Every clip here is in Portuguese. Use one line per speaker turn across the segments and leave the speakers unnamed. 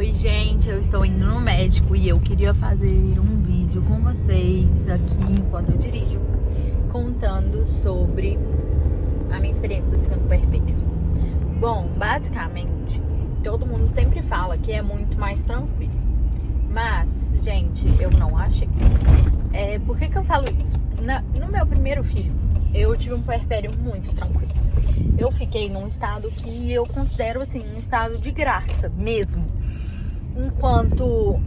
Oi gente, eu estou indo no médico e eu queria fazer um vídeo com vocês aqui enquanto eu dirijo, contando sobre a minha experiência do segundo puerpério. Bom, basicamente, todo mundo sempre fala que é muito mais tranquilo, mas, gente, eu não achei. Por que eu falo isso? No meu primeiro filho, eu tive um puerpério muito tranquilo. Eu fiquei num estado que eu considero, assim, um estado de graça mesmo. Enquanto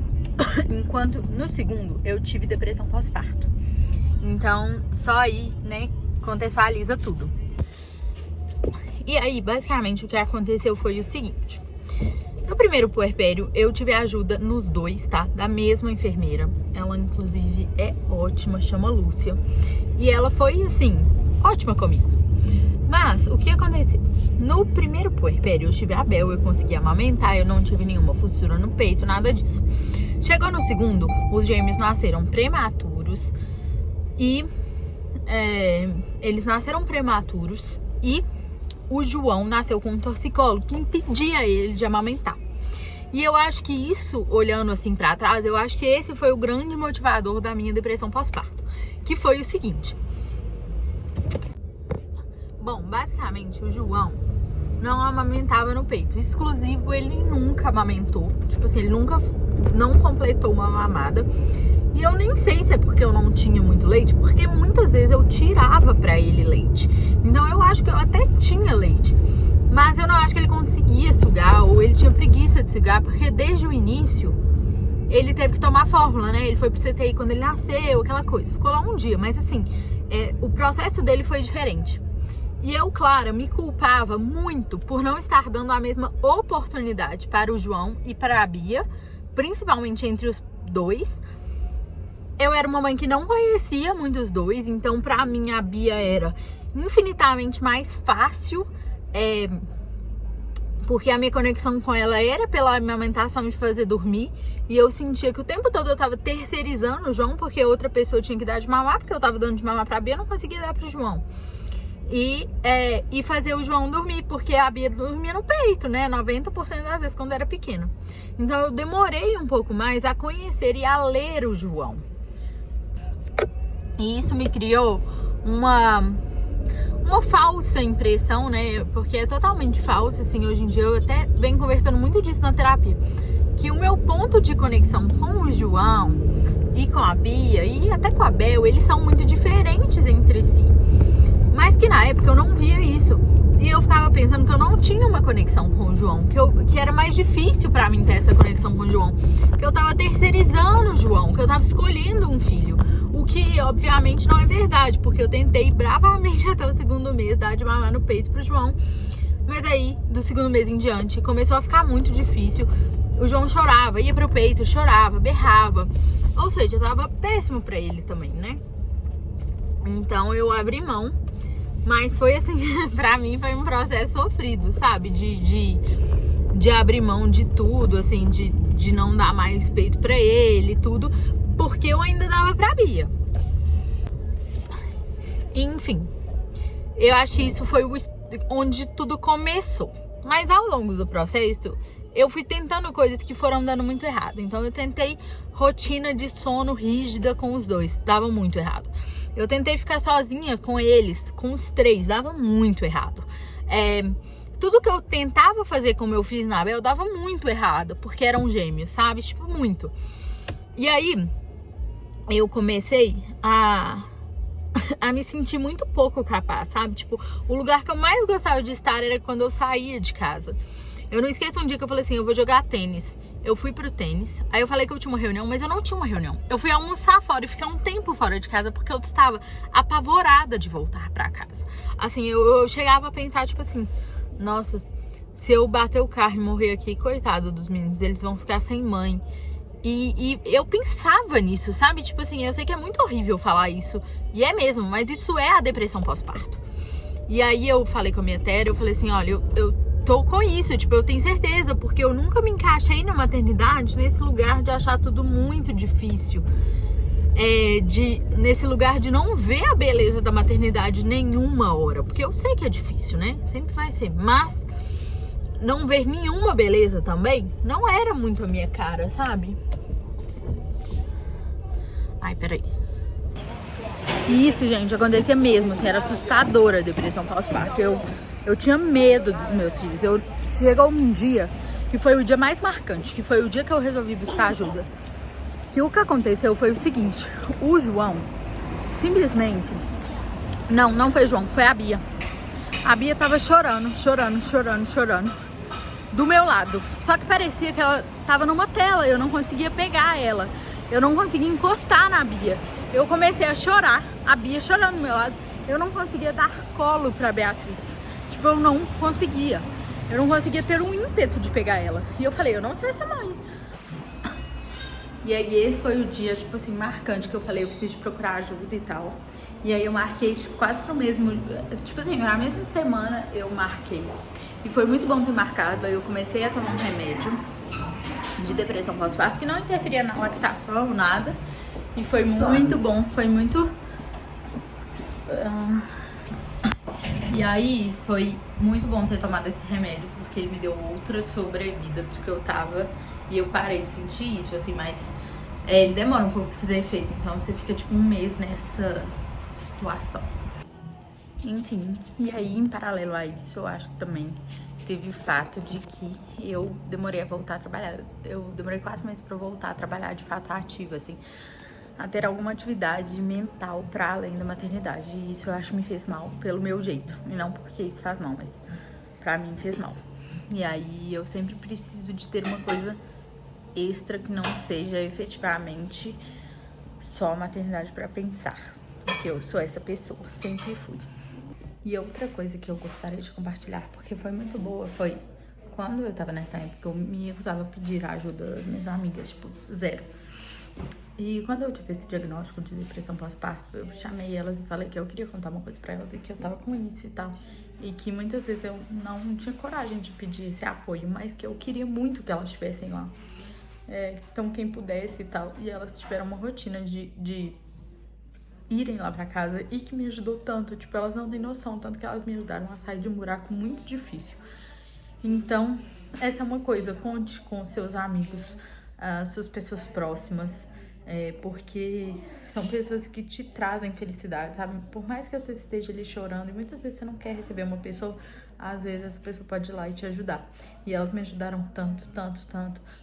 no segundo eu tive depressão pós-parto. Então, só aí, né, contextualiza tudo. E aí, basicamente, o que aconteceu foi o seguinte. No primeiro puerpério, eu tive ajuda nos dois, tá? Da mesma enfermeira. Ela, inclusive, é ótima, chama Lúcia. E ela foi, assim, ótima comigo. Mas, o que aconteceu? No primeiro puerpério, eu tive a Bel, eu consegui amamentar, eu não tive nenhuma fissura no peito, nada disso. Chegou no segundo, os gêmeos nasceram prematuros e... eles nasceram prematuros e o João nasceu com um torcicolo que impedia ele de amamentar. E eu acho que isso, olhando assim pra trás, eu acho que esse foi o grande motivador da minha depressão pós-parto. Que foi o seguinte... Bom, basicamente, o João não amamentava no peito. Exclusivo, ele nunca amamentou. Tipo assim, ele nunca não completou uma mamada. E eu nem sei se é porque eu não tinha muito leite, porque muitas vezes eu tirava pra ele leite. Então eu acho que eu até tinha leite, mas eu não acho que ele conseguia sugar, ou ele tinha preguiça de sugar, porque desde o início ele teve que tomar fórmula, né? Ele foi pro CTI quando ele nasceu, aquela coisa. Ficou lá um dia, mas assim, o processo dele foi diferente. E eu, Clara, me culpava muito por não estar dando a mesma oportunidade para o João e para a Bia, principalmente entre os dois. Eu era uma mãe que não conhecia muito os dois, então pra mim a Bia era infinitamente mais fácil, porque a minha conexão com ela era pela amamentação me fazer dormir, e eu sentia que o tempo todo eu tava terceirizando o João, porque outra pessoa tinha que dar de mamar, porque eu tava dando de mamar pra Bia, eu não conseguia dar pro João. E fazer o João dormir, porque a Bia dormia no peito, né? 90% das vezes quando era pequeno. Então eu demorei um pouco mais a conhecer e a ler o João. E isso me criou uma falsa impressão, né? Porque é totalmente falso, assim, hoje em dia. Eu até venho conversando muito disso na terapia. Que o meu ponto de conexão com o João e com a Bia e até com a Bel, eles são muito diferentes entre si. Mas que na época eu não via isso. E eu ficava pensando que eu não tinha uma conexão com o João. Que era mais difícil pra mim ter essa conexão com o João. Que eu tava terceirizando o João. Que eu tava escolhendo um filho. O que, obviamente, não é verdade. Porque eu tentei bravamente até o segundo mês dar de mamar no peito pro João. Mas aí, do segundo mês em diante, começou a ficar muito difícil. O João chorava, ia pro peito, chorava, berrava. Ou seja, tava péssimo pra ele também, né? Então eu abri mão. Mas foi assim, pra mim foi um processo sofrido, sabe? De abrir mão de tudo, assim, de não dar mais peito pra ele, tudo, porque eu ainda dava pra Bia. Enfim, eu acho que isso foi onde tudo começou. Mas ao longo do processo, eu fui tentando coisas que foram dando muito errado. Então eu tentei rotina de sono rígida com os dois, dava muito errado. Eu tentei ficar sozinha com eles, com os três, dava muito errado. Tudo que eu tentava fazer como eu fiz na Bel dava muito errado, porque eram gêmeos, sabe? Tipo, muito. E aí, eu comecei a me sentir muito pouco capaz, sabe? Tipo, o lugar que eu mais gostava de estar era quando eu saía de casa. Eu não esqueço um dia que eu falei assim, eu vou jogar tênis. Eu fui pro tênis, aí eu falei que eu tinha uma reunião, mas eu não tinha uma reunião. Eu fui almoçar fora e ficar um tempo fora de casa, porque eu estava apavorada de voltar pra casa. Assim, eu chegava a pensar, tipo assim, nossa, se eu bater o carro e morrer aqui, coitado dos meninos, eles vão ficar sem mãe. E eu pensava nisso, sabe? Tipo assim, eu sei que é muito horrível falar isso, e é mesmo, mas isso é a depressão pós-parto. E aí eu falei com a minha Tera, eu falei assim, olha, eu tô com isso, tipo, eu tenho certeza, porque eu nunca me encaixei na maternidade nesse lugar de achar tudo muito difícil. Nesse lugar de não ver a beleza da maternidade nenhuma hora, porque eu sei que é difícil, né? Sempre vai ser, mas não ver nenhuma beleza também, não era muito a minha cara, sabe? Ai, peraí. E isso, gente, acontecia mesmo, assim, era assustadora a depressão pós-parto. Eu tinha medo dos meus filhos. Chegou um dia que foi o dia mais marcante, que foi o dia que eu resolvi buscar ajuda. Que o que aconteceu foi o seguinte, o João, simplesmente... Não foi o João, foi a Bia. A Bia tava chorando do meu lado. Só que parecia que ela tava numa tela, eu não conseguia pegar ela. Eu não conseguia encostar na Bia. Eu comecei a chorar, a Bia chorando do meu lado. Eu não conseguia dar colo pra Beatriz. Tipo, eu não conseguia. Eu não conseguia ter um ímpeto de pegar ela. E eu falei, eu não sou essa mãe. E aí esse foi o dia, tipo assim, marcante, que eu falei, eu preciso procurar ajuda e tal. E aí eu marquei, tipo, quase pro mesmo... Tipo assim, na mesma semana eu marquei. E foi muito bom ter marcado. Aí eu comecei a tomar um remédio de depressão pós-parto, que não interferia na lactação, nada. E foi muito bom, foi muito... E aí foi muito bom ter tomado esse remédio, porque ele me deu outra sobrevida, porque eu tava... E eu parei de sentir isso, assim, mas... ele demora um pouco pra fazer efeito, então você fica, tipo, um mês nessa situação. Enfim, e aí, em paralelo a isso, eu acho que também teve o fato de que eu demorei a voltar a trabalhar. Eu demorei 4 meses pra voltar a trabalhar de fato ativa, assim, a ter alguma atividade mental pra além da maternidade. E isso eu acho que me fez mal pelo meu jeito. E não porque isso faz mal, mas pra mim fez mal. E aí eu sempre preciso de ter uma coisa extra que não seja efetivamente só maternidade pra pensar. Porque eu sou essa pessoa, sempre fui. E outra coisa que eu gostaria de compartilhar, porque foi muito boa, foi quando eu tava nessa época, eu me recusava a pedir a ajuda das minhas amigas, tipo, zero. E quando eu tive esse diagnóstico de depressão pós-parto, eu chamei elas e falei que eu queria contar uma coisa pra elas e que eu tava com isso e tal. E que muitas vezes eu não tinha coragem de pedir esse apoio, mas que eu queria muito que elas estivessem lá. Então, quem pudesse e tal. E elas tiveram uma rotina de irem lá pra casa e que me ajudou tanto. Tipo, elas não têm noção, tanto que elas me ajudaram a sair de um buraco muito difícil. Então, essa é uma coisa, conte com seus amigos, suas pessoas próximas, porque são pessoas que te trazem felicidade, sabe? Por mais que você esteja ali chorando, e muitas vezes você não quer receber uma pessoa, às vezes essa pessoa pode ir lá e te ajudar. E elas me ajudaram tanto. Pra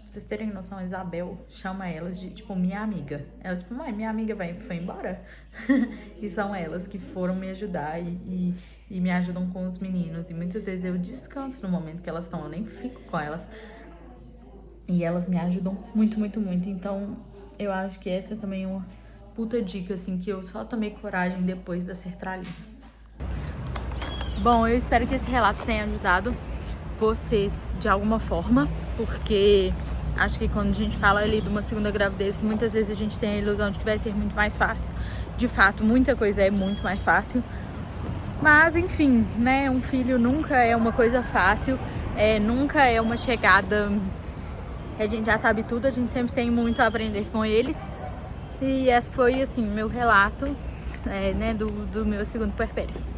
vocês terem noção, a Isabel chama elas de, tipo, minha amiga. Ela, tipo, mãe, minha amiga foi embora. E são elas que foram me ajudar e me ajudam com os meninos. E muitas vezes eu descanso no momento que elas estão, eu nem fico com elas. E elas me ajudam muito. Então, eu acho que essa também é uma puta dica, assim, que eu só tomei coragem depois da sertralina. Bom, eu espero que esse relato tenha ajudado vocês de alguma forma, porque acho que quando a gente fala ali de uma segunda gravidez, muitas vezes a gente tem a ilusão de que vai ser muito mais fácil. De fato, muita coisa é muito mais fácil. Mas, enfim, né, um filho nunca é uma coisa fácil, nunca é uma chegada... A gente já sabe tudo, a gente sempre tem muito a aprender com eles. E esse foi, assim, meu relato, né, do meu segundo puerpério.